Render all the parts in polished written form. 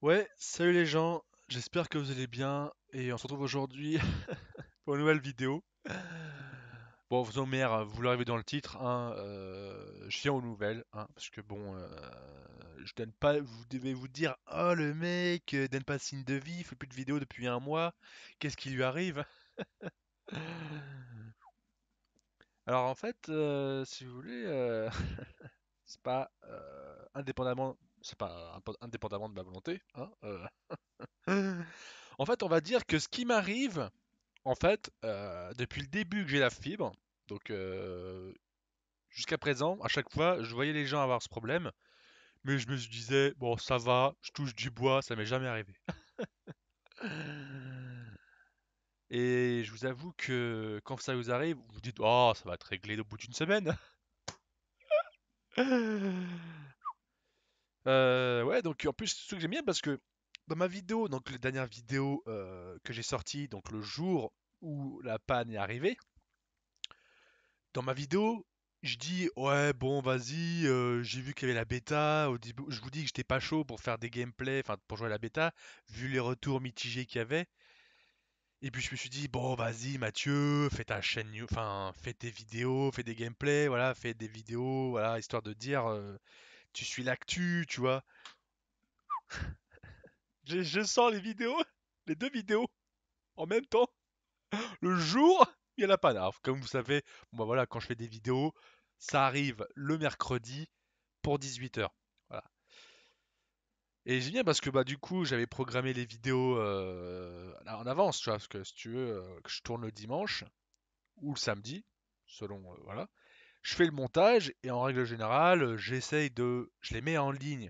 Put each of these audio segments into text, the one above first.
Ouais, salut les gens, j'espère que vous allez bien et on se retrouve aujourd'hui pour une nouvelle vidéo. Bon, vos mères, vous l'aurez vu dans le titre, hein, je viens aux nouvelles, hein, parce que bon, je donne pas, vous devez vous dire, oh le mec, donne pas signe de vie, il fait plus de vidéos depuis un mois, qu'est-ce qui lui arrive? Alors en fait, si vous voulez, c'est pas indépendamment de ma volonté, hein, En fait, on va dire que ce qui m'arrive, en fait, depuis le début que j'ai la fibre, donc jusqu'à présent, à chaque fois, je voyais les gens avoir ce problème, mais je me disais, bon, ça va, je touche du bois, ça m'est jamais arrivé. Et je vous avoue que quand ça vous arrive, vous vous dites, oh, ça va être réglé au bout d'une semaine. Ouais, donc en plus, ce que j'aime bien parce que dans ma vidéo, donc les dernières vidéos que j'ai sorties, donc le jour où la panne est arrivée, dans ma vidéo, je dis ouais bon vas-y, j'ai vu qu'il y avait la bêta. Au début, je vous dis que j'étais pas chaud pour faire des gameplays, enfin pour jouer à la bêta, vu les retours mitigés qu'il y avait. Et puis je me suis dit bon vas-y Mathieu, fais ta chaîne, enfin fais tes vidéos, fais des gameplays, voilà, fais des vidéos, voilà, histoire de dire tu suis l'actu, tu vois. Je sors les vidéos, les deux vidéos en même temps, le jour il y a la panne. Alors, comme vous savez, bon, bah voilà, quand je fais des vidéos, ça arrive le mercredi pour 18 h. Voilà. Et j'aime bien parce que bah du coup j'avais programmé les vidéos en avance, tu vois, parce que si tu veux que je tourne le dimanche ou le samedi, selon voilà. Je fais le montage et en règle générale, je les mets en ligne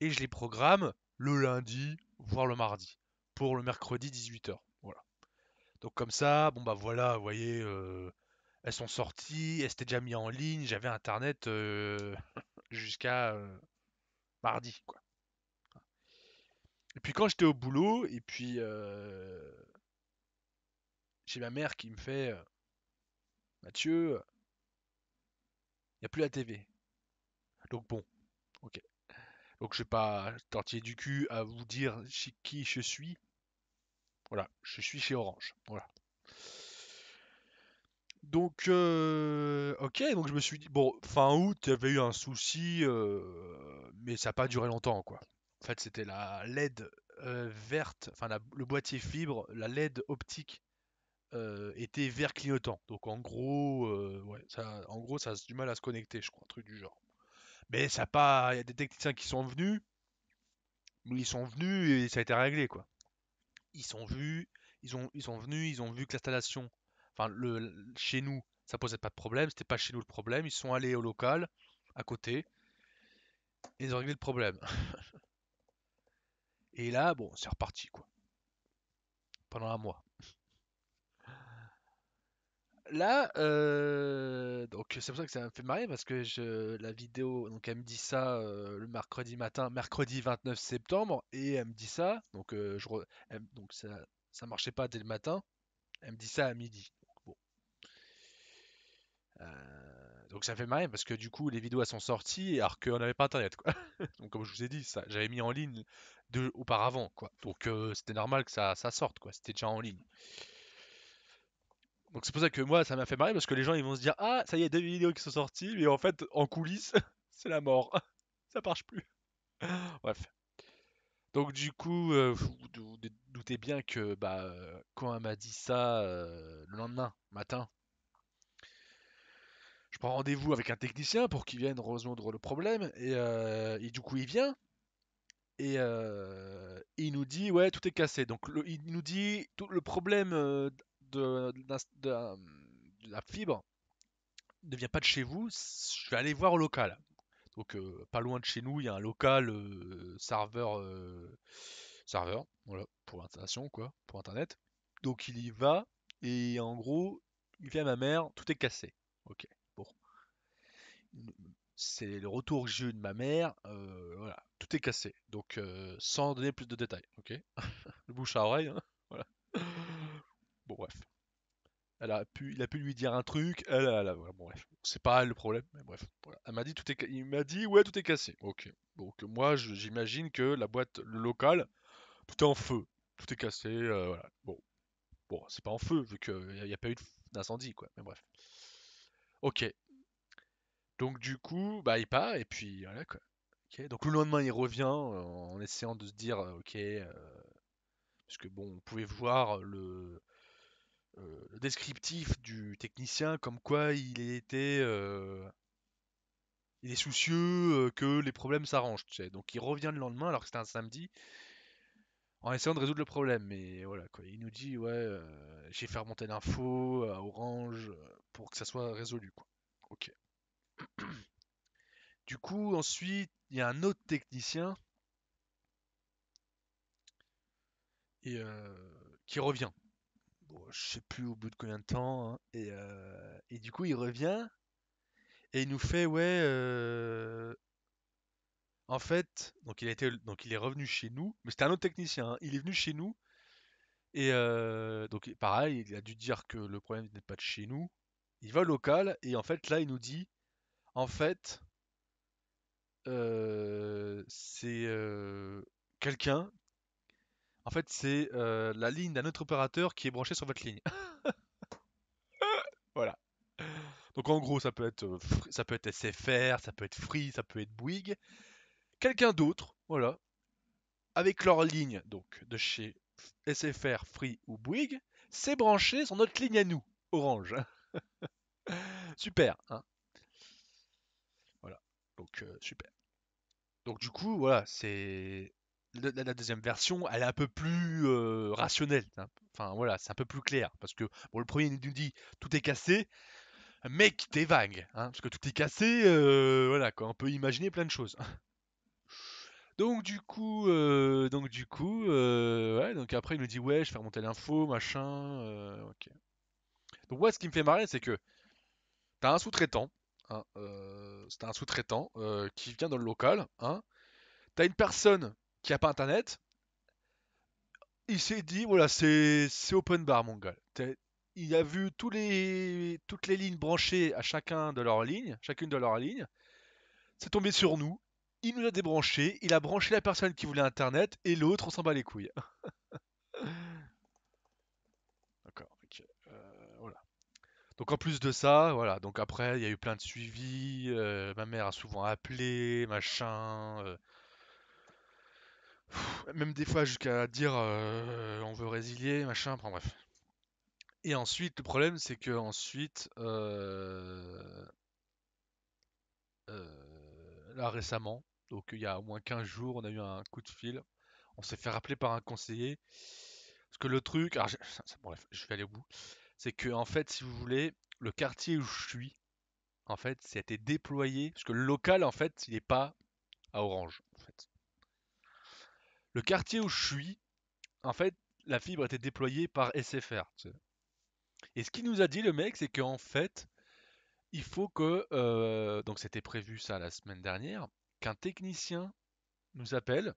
et je les programme le lundi, voire le mardi, pour le mercredi 18 h. Voilà. Donc comme ça, bon bah voilà, vous voyez, elles sont sorties, elles étaient déjà mis en ligne, j'avais internet jusqu'à mardi, quoi. Et puis quand j'étais au boulot, et puis j'ai ma mère qui me fait Mathieu, il n'y a plus la TV. Donc bon, ok. Donc je vais pas tortiller du cul à vous dire chez qui je suis. Voilà, je suis chez Orange. Voilà. Donc ok, donc je me suis dit, bon, fin août, il y avait eu un souci, mais ça n'a pas duré longtemps, quoi. En fait, c'était la LED verte, enfin le boîtier fibre, la LED optique était vert clignotant. Donc en gros, ouais, ça a du mal à se connecter, je crois, un truc du genre. Mais ça a pas, il y a des techniciens qui sont venus, mais ils sont venus et ça a été réglé, quoi. Ils sont venus, ils sont venus, ils ont vu que l'installation, enfin chez nous, ça posait pas de problème, c'était pas chez nous le problème. Ils sont allés au local, à côté, et ils ont réglé le problème. Et là, bon, c'est reparti, quoi, pendant un mois. Là, donc c'est pour ça que ça me fait marrer parce que la vidéo, donc elle me dit ça le mercredi matin, mercredi 29 septembre, et elle me dit ça, donc donc ça marchait pas dès le matin, elle me dit ça à midi. Bon, donc ça me fait marrer parce que du coup les vidéos elles sont sorties alors qu'on n'avait pas internet, quoi. Donc comme je vous ai dit, ça, j'avais mis en ligne auparavant, quoi. Donc c'était normal que ça sorte, quoi. C'était déjà en ligne. Donc c'est pour ça que moi ça m'a fait marrer parce que les gens ils vont se dire ah ça y est deux vidéos qui sont sorties mais en fait en coulisses c'est la mort. Ça marche plus. Bref. Donc du coup vous doutez bien que bah quand elle m'a dit ça le lendemain matin, je prends rendez-vous avec un technicien pour qu'il vienne résoudre le problème et du coup il vient et il nous dit ouais tout est cassé. Donc il nous dit tout le problème de la fibre ne vient pas de chez vous, je vais aller voir au local. Donc pas loin de chez nous, il y a un local serveur, voilà, pour l'installation quoi, pour internet. Donc il y va et en gros, il vient à ma mère, tout est cassé. Ok, bon, c'est le retour que j'ai eu de ma mère, voilà, tout est cassé. Donc sans donner plus de détails, ok. Le bouche à oreille, hein, voilà. Bon bref. Il a pu lui dire un truc, voilà, bon, bref. C'est pas elle le problème, mais bref. Voilà. Elle m'a dit il m'a dit ouais tout est cassé. Ok. Donc moi j'imagine que la boîte, le local, tout est en feu, tout est cassé, voilà. Bon, c'est pas en feu vu qu'il n'y a pas eu d'incendie quoi. Mais bref. Ok. Donc du coup, bah il part et puis voilà quoi. Ok. Donc le lendemain il revient en essayant de se dire ok, parce que bon, on pouvait voir le descriptif du technicien comme quoi il est soucieux que les problèmes s'arrangent, tu sais. Donc il revient le lendemain alors que c'était un samedi en essayant de résoudre le problème. Mais voilà quoi, il nous dit ouais, j'ai fait remonter l'info à Orange pour que ça soit résolu quoi. Ok. Du coup ensuite il y a un autre technicien et qui revient. Bon, je sais plus au bout de combien de temps, hein. Et du coup il revient et il nous fait ouais. En fait, donc il est revenu chez nous, mais c'était un autre technicien, hein. Il est venu chez nous et donc pareil, il a dû dire que le problème n'est pas de chez nous. Il va au local et en fait là il nous dit, en fait, c'est quelqu'un. En fait, c'est la ligne d'un autre opérateur qui est branchée sur votre ligne. Voilà. Donc en gros, ça peut être SFR, ça peut être Free, ça peut être Bouygues. Quelqu'un d'autre, voilà, avec leur ligne donc de chez SFR, Free ou Bouygues, c'est branché sur notre ligne à nous, Orange. Super, hein. Voilà. Donc super. Donc du coup, voilà, c'est la deuxième version, elle est un peu plus rationnelle, hein. Enfin voilà, c'est un peu plus clair parce que bon, le premier il nous dit tout est cassé, mec, t'es vague, hein, parce que tout est cassé, voilà quoi, on peut imaginer plein de choses. Ouais, donc après il nous dit ouais, je fais remonter l'info, machin, ok. Donc moi, ce qui me fait marrer, c'est que t'as un sous-traitant, hein, c'était un sous-traitant qui vient dans le local, hein. T'as une personne qui a pas internet, il s'est dit voilà, c'est open bar mon gars. Il a vu toutes les lignes branchées à chacune de leurs lignes. C'est tombé sur nous. Il nous a débranché, il a branché la personne qui voulait internet et l'autre on s'en bat les couilles. D'accord, ok. Voilà. Donc en plus de ça, voilà, donc après il y a eu plein de suivis, ma mère a souvent appelé, machin, même des fois jusqu'à dire on veut résilier, machin, enfin bref. Et ensuite le problème c'est que ensuite, là récemment, donc il y a au moins 15 jours, on a eu un coup de fil, on s'est fait rappeler par un conseiller, parce que le truc, alors bref, je vais aller au bout, c'est que en fait si vous voulez, le quartier où je suis, en fait, ça a été déployé, parce que le local, en fait, il n'est pas à Orange, en fait. Le quartier où je suis, en fait, la fibre a été déployée par SFR, tu sais. Et ce qu'il nous a dit, le mec, c'est qu'en fait, il faut que, donc c'était prévu ça la semaine dernière, qu'un technicien nous appelle,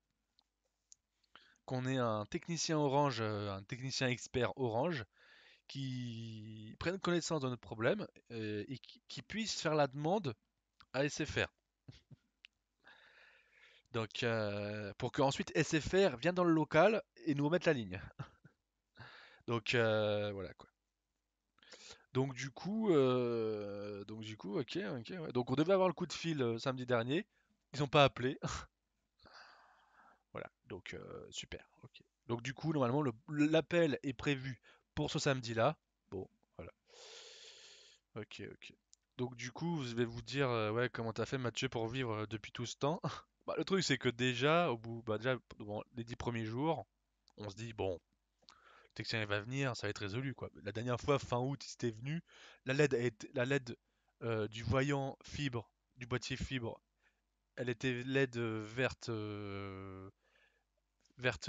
qu'on ait un technicien Orange, un technicien expert Orange, qui prenne connaissance de notre problème et qui puisse faire la demande à SFR. Donc, pour qu'ensuite SFR vienne dans le local et nous remettre la ligne. Donc, voilà quoi. Ok, ok, ouais. Donc on devait avoir le coup de fil samedi dernier. Ils ont pas appelé. Voilà. Donc, super. Ok. Donc du coup, normalement, l'appel est prévu pour ce samedi-là. Bon, voilà. Ok, ok. Donc du coup, je vais vous dire, ouais, comment t'as fait Mathieu pour vivre depuis tout ce temps. Bah, le truc c'est que déjà, déjà, bon, les 10 premiers jours, on se dit, bon, le technicien il va venir, ça va être résolu quoi. La dernière fois, fin août, il était venu, la LED du voyant fibre, du boîtier fibre, elle était LED verte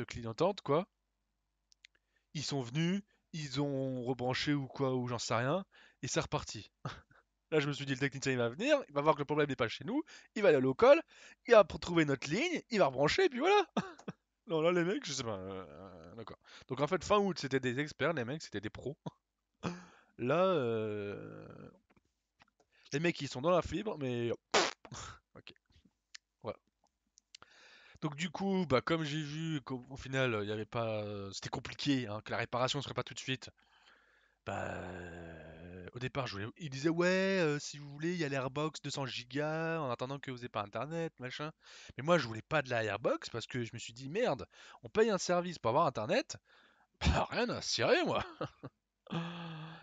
clignotante quoi. Ils sont venus, ils ont rebranché ou quoi, ou j'en sais rien, et c'est reparti. Là, je me suis dit, le technicien il va venir, il va voir que le problème n'est pas chez nous, il va aller au local, il va trouver notre ligne, il va rebrancher, et puis voilà. Non, là, les mecs, je sais pas. D'accord. Donc en fait, fin août, c'était des experts, les mecs, c'était des pros. Là, les mecs ils sont dans la fibre, mais ok. Voilà. Donc du coup, bah comme j'ai vu qu'au final il y avait pas, c'était compliqué, hein, que la réparation ne serait pas tout de suite. Bah, au départ, il disait ouais, si vous voulez, il y a l'Airbox 200 gigas en attendant que vous ayez pas internet, machin. Mais moi, je voulais pas de la Airbox parce que je me suis dit merde, on paye un service pour avoir internet, bah rien à cirer moi.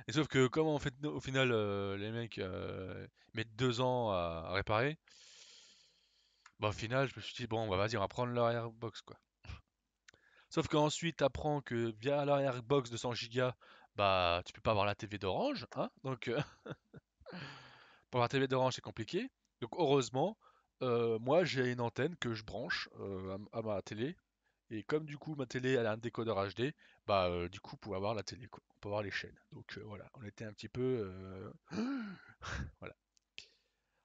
Et sauf que comment en fait au final les mecs mettent 2 ans à réparer, bah au final je me suis dit bon bah vas-y on va prendre leur Airbox quoi. Sauf qu'ensuite t'apprends que via leur Airbox 200 gigas, bah tu peux pas avoir la TV d'Orange, hein, donc pour la TV d'Orange, c'est compliqué. Donc heureusement, moi j'ai une antenne que je branche à ma télé. Et comme du coup ma télé elle a un décodeur HD, bah du coup on peut avoir la télé, quoi. On peut avoir les chaînes. Donc voilà, on était un petit peu voilà.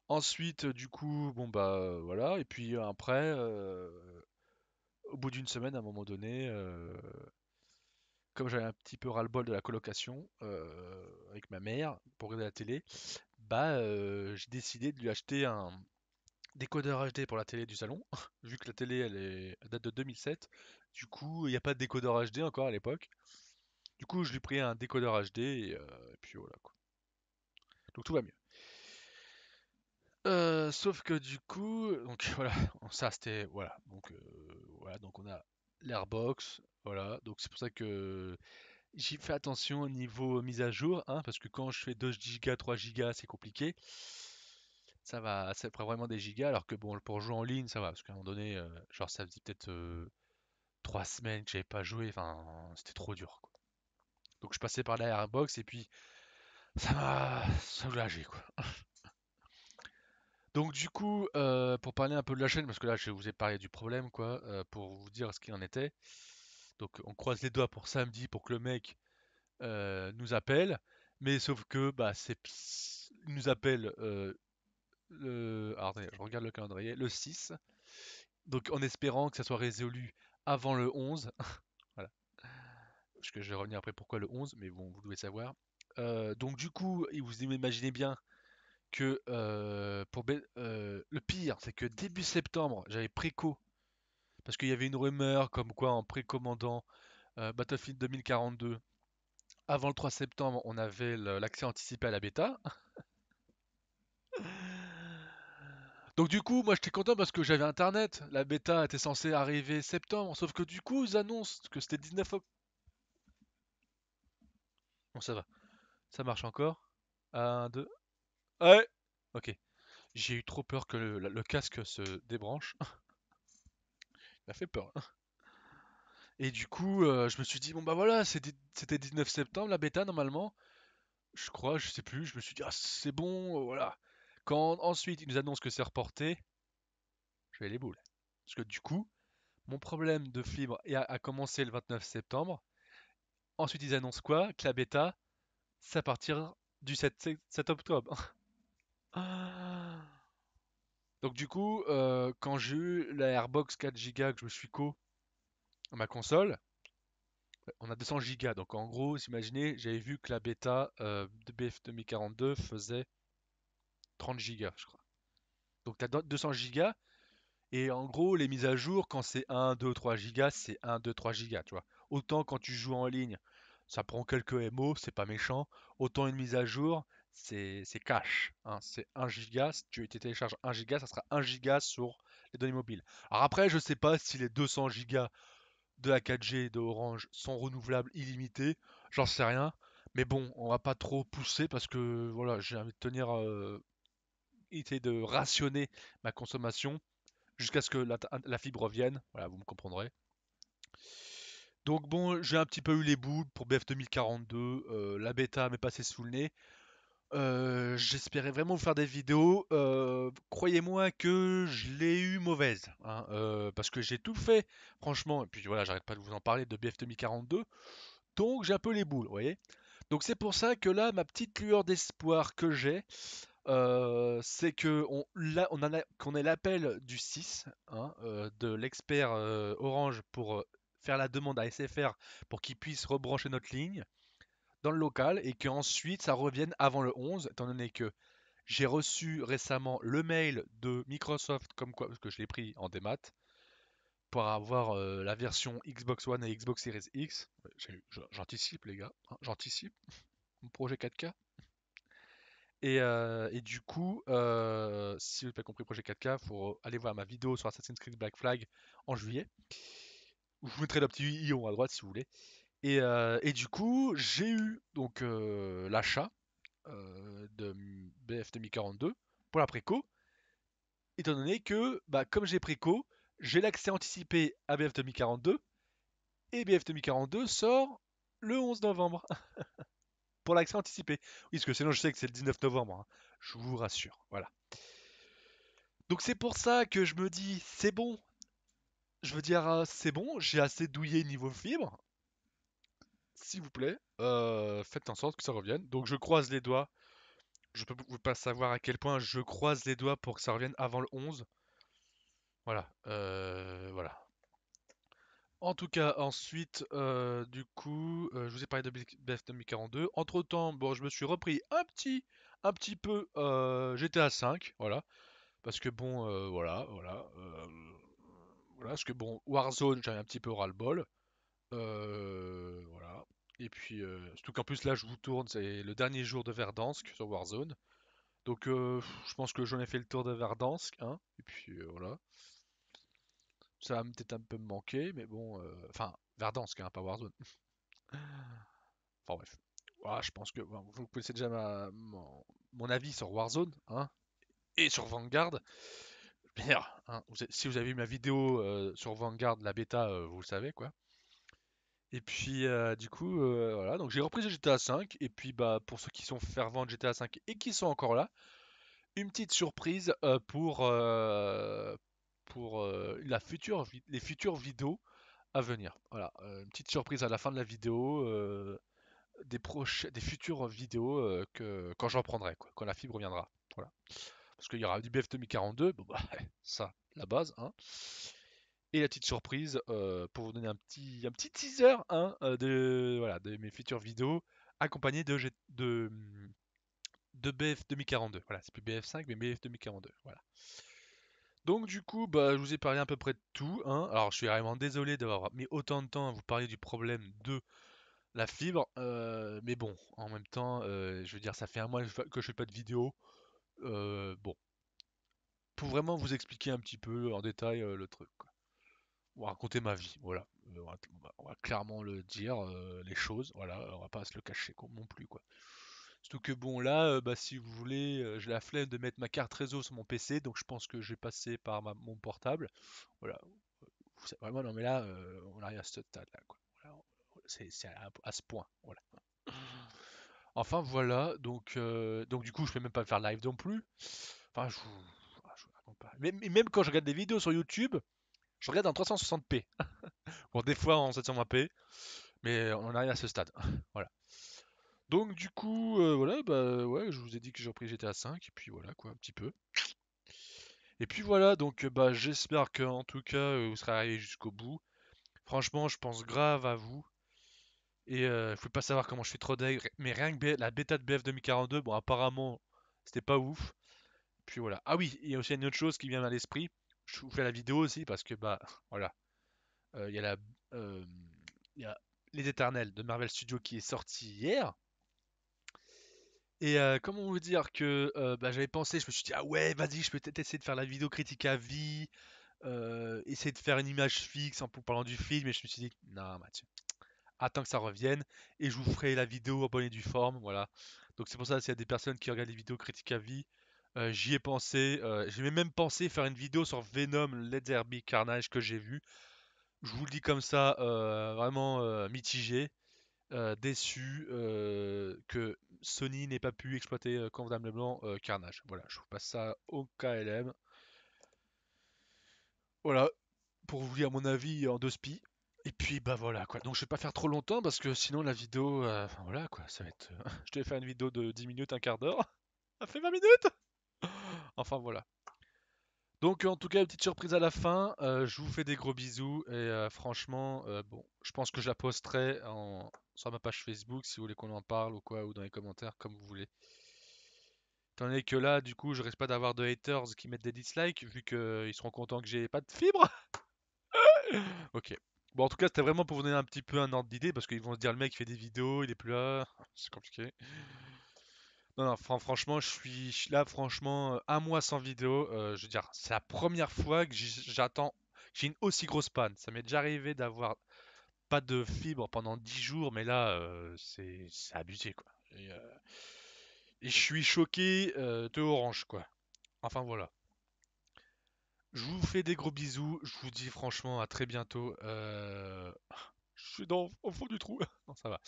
Ensuite du coup bon bah voilà et puis après au bout d'une semaine à un moment donné comme j'avais un petit peu ras-le-bol de la colocation avec ma mère pour regarder la télé, bah j'ai décidé de lui acheter un décodeur HD pour la télé du salon, vu que la télé elle date de 2007. Du coup, il n'y a pas de décodeur HD encore à l'époque. Du coup, je lui ai pris un décodeur HD et puis voilà quoi. Donc tout va mieux. Sauf que du coup, donc voilà, ça c'était voilà, donc on a l'Airbox, voilà, donc c'est pour ça que j'y fais attention au niveau mise à jour, hein, parce que quand je fais 2 gigas, 3 gigas, c'est compliqué. Ça prend vraiment des gigas, alors que bon, pour jouer en ligne, ça va, parce qu'à un moment donné, genre ça faisait peut-être 3 semaines que j'avais pas joué, enfin, c'était trop dur, quoi. Donc je passais par la Airbox et puis ça m'a soulagé, quoi. Donc du coup, pour parler un peu de la chaîne, parce que là je vous ai parlé du problème, quoi, pour vous dire ce qu'il en était. Donc on croise les doigts pour samedi pour que le mec nous appelle, mais sauf que bah il nous appelle alors, attendez, je regarde le calendrier, le 6, donc en espérant que ça soit résolu avant le 11. Voilà. Parce que je vais revenir après pourquoi le 11, mais bon, vous devez savoir. Donc du coup, et vous imaginez bien que le pire, c'est que début septembre, j'avais préco, parce qu'il y avait une rumeur comme quoi en précommandant Battlefield 2042, avant le 3 septembre, on avait l'accès anticipé à la bêta. Donc du coup, moi j'étais content parce que j'avais internet. La bêta était censée arriver septembre, sauf que du coup, ils annoncent que c'était 19 octobre. Bon, ça va, ça marche encore. Un, deux. Ouais. Ok. J'ai eu trop peur que le casque se débranche. Il m'a fait peur. Et du coup, je me suis dit, bon bah voilà, c'était 19 septembre la bêta normalement. Je crois, je sais plus. Je me suis dit, ah c'est bon, voilà. Quand ensuite ils nous annoncent que c'est reporté, j'avais les boules. Parce que du coup, mon problème de fibre a commencé le 29 septembre. Ensuite ils annoncent quoi? Que la bêta, c'est à partir du 7 octobre. Donc du coup, quand j'ai eu la Airbox 4 Go que je me suis co à ma console, on a 200 gigas, donc en gros, vous imaginez, j'avais vu que la bêta de BF 2042 faisait 30 gigas, je crois. Donc tu as 200 gigas, et en gros, les mises à jour, quand c'est 1, 2, 3 gigas, c'est 1, 2, 3 gigas, tu vois. Autant quand tu joues en ligne, ça prend quelques MO, c'est pas méchant. Autant une mise à jour, c'est cash, hein, c'est 1 giga. Si tu télécharges 1 giga, ça sera 1 giga sur les données mobiles. Alors après, je sais pas si les 200 gigas de la 4G de Orange sont renouvelables illimités, j'en sais rien. Mais bon, on va pas trop pousser parce que voilà, j'ai envie de essayer de rationner ma consommation jusqu'à ce que la fibre revienne. Voilà, vous me comprendrez. Donc bon, j'ai un petit peu eu les boules pour BF 2042. La bêta m'est passée sous le nez. J'espérais vraiment vous faire des vidéos. Croyez-moi que je l'ai eu mauvaise, hein, parce que j'ai tout fait, franchement. Et puis voilà, j'arrête pas de vous en parler de BF 2042. Donc j'ai un peu les boules, vous voyez. Donc c'est pour ça que là, ma petite lueur d'espoir que j'ai, c'est que qu'on ait l'appel du 6, hein, de l'expert Orange pour faire la demande à SFR pour qu'il puisse rebrancher notre ligne. dans le local et qu'ensuite ça revienne avant le 11, étant donné que j'ai reçu récemment le mail de Microsoft comme quoi, parce que je l'ai pris en démat, pour avoir la version Xbox One et Xbox Series X. J'anticipe les gars, hein, j'anticipe mon projet 4K. Et du coup, si vous n'avez pas compris projet 4K, il faut aller voir ma vidéo sur Assassin's Creed Black Flag en juillet. Je vous mettrai le petit ion à droite si vous voulez. Et du coup, j'ai eu donc l'achat de BF 2042 pour la préco, étant donné que, bah, comme j'ai préco, j'ai l'accès anticipé à BF 2042 et BF 2042 sort le 11 novembre pour l'accès anticipé. Oui, parce que sinon je sais que c'est le 19 novembre, hein. Je vous rassure. Voilà. Donc c'est pour ça que je me dis, c'est bon. Je veux dire, c'est bon, j'ai assez douillé niveau fibre. S'il vous plaît, faites en sorte que ça revienne. Donc je croise les doigts. Je peux vous pas savoir à quel point je croise les doigts pour que ça revienne avant le 11. Voilà, voilà. En tout cas, ensuite, du coup, je vous ai parlé de BF 2042. Entre-temps, bon, je me suis repris un petit peu GTA 5, voilà. Parce que bon, voilà, parce que bon, Warzone, j'avais un petit peu ras-le-bol. Voilà. Et puis, surtout qu'en plus là, je vous tourne, c'est le dernier jour de Verdansk sur Warzone. Donc, je pense que j'en ai fait le tour de Verdansk, hein. Et puis, voilà. Ça va peut-être un peu me manquer, mais bon, enfin, Verdansk, hein, pas Warzone. Enfin bref. Voilà, je pense que bon, vous connaissez déjà mon avis sur Warzone, hein, et sur Vanguard. Bien, hein, si vous avez vu ma vidéo sur Vanguard, la bêta, vous le savez quoi. Et puis du coup, voilà, donc j'ai repris le GTA 5, et puis bah pour ceux qui sont fervents de GTA 5 et qui sont encore là, une petite surprise pour les futures vidéos à venir. Voilà, une petite surprise à la fin de la vidéo, des futures vidéos que quand j'en prendrai, quoi, quand la fibre reviendra. Voilà. Parce qu'il y aura du BF 2042, bon bah ça, la base, hein. Et la petite surprise pour vous donner un petit teaser, hein, de, voilà, de mes futures vidéos accompagnées de BF 2042. Voilà, c'est plus BF5 mais BF 2042. Voilà. Donc du coup, bah, je vous ai parlé à peu près de tout, hein. Alors je suis vraiment désolé d'avoir mis autant de temps à vous parler du problème de la fibre, mais bon, en même temps, je veux dire, ça fait un mois que je fais pas de vidéo. Bon, pour vraiment vous expliquer un petit peu en détail le truc, quoi. On va raconter ma vie, voilà. On va clairement le dire, les choses, voilà. On va pas se le cacher non plus, quoi. Surtout que bon, là, bah, si vous voulez, j'ai la flemme de mettre ma carte réseau sur mon PC, donc je pense que je vais passer par mon portable. Voilà. Vraiment, non, mais là, on arrive à ce stade-là, quoi. Voilà, c'est à ce point, voilà. Enfin voilà, donc du coup je peux même pas faire live non plus. Enfin je vous raconte pas. Mais même quand je regarde des vidéos sur YouTube, je regarde en 360p. Bon des fois en 720p, mais on arrive à ce stade. Voilà. Donc du coup voilà, bah ouais, je vous ai dit que j'ai repris GTA 5 et puis voilà quoi, un petit peu. Et puis voilà, donc bah j'espère que en tout cas vous serez arrivés jusqu'au bout. Franchement, je pense grave à vous. Et je pouvez pas savoir comment je suis trop deg, mais rien que la bêta de BF 2042, bon apparemment c'était pas ouf. Puis voilà. Ah oui, il y a aussi une autre chose qui vient à l'esprit. Je vous fais la vidéo aussi parce que bah voilà, il y a euh, il y a Les Éternels de Marvel Studios qui est sorti hier. Et comment vous dire que bah, j'avais pensé, je me suis dit ah ouais vas-y, je peux peut-être essayer de faire la vidéo critique à vie, essayer de faire une image fixe en parlant du film, et je me suis dit non Mathieu, attends que ça revienne et je vous ferai la vidéo en bonne et due forme, voilà. Donc c'est pour ça s'il y a des personnes qui regardent les vidéos critiques à vie, j'y ai pensé, j'ai même pensé faire une vidéo sur Venom, Let There Be Carnage que j'ai vu. Je vous le dis comme ça, vraiment mitigé, déçu que Sony n'ait pas pu exploiter convenablement Carnage. Voilà, je vous passe ça au KLM. Voilà, pour vous dire mon avis en deux spi. Et puis bah voilà quoi. Donc je vais pas faire trop longtemps parce que sinon la vidéo, enfin, voilà quoi, ça va être. Je devais faire une vidéo de 10 minutes, un quart d'heure. Ça fait 20 minutes. Enfin voilà. Donc en tout cas, une petite surprise à la fin. Je vous fais des gros bisous et franchement, bon, je pense que je la posterai sur ma page Facebook si vous voulez qu'on en parle ou quoi, ou dans les commentaires comme vous voulez. Étant donné que là, du coup, je risque pas d'avoir de haters qui mettent des dislikes vu qu'ils seront contents que j'ai pas de fibre. Ok. Bon, en tout cas, c'était vraiment pour vous donner un petit peu un ordre d'idée parce qu'ils vont se dire le mec fait des vidéos, il est plus là, c'est compliqué. Non, non, franchement, je suis là, franchement, un mois sans vidéo. Je veux dire, c'est la première fois que j'attends, j'ai une aussi grosse panne. Ça m'est déjà arrivé d'avoir pas de fibre pendant 10 jours, mais là, c'est abusé, quoi. Et je suis choqué de Orange, quoi. Enfin, voilà. Je vous fais des gros bisous. Je vous dis franchement à très bientôt. Je suis au fond du trou. Non, ça va.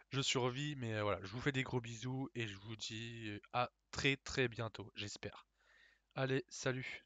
Je survis, mais voilà. Je vous fais des gros bisous et je vous dis à très très bientôt, j'espère. Allez, salut.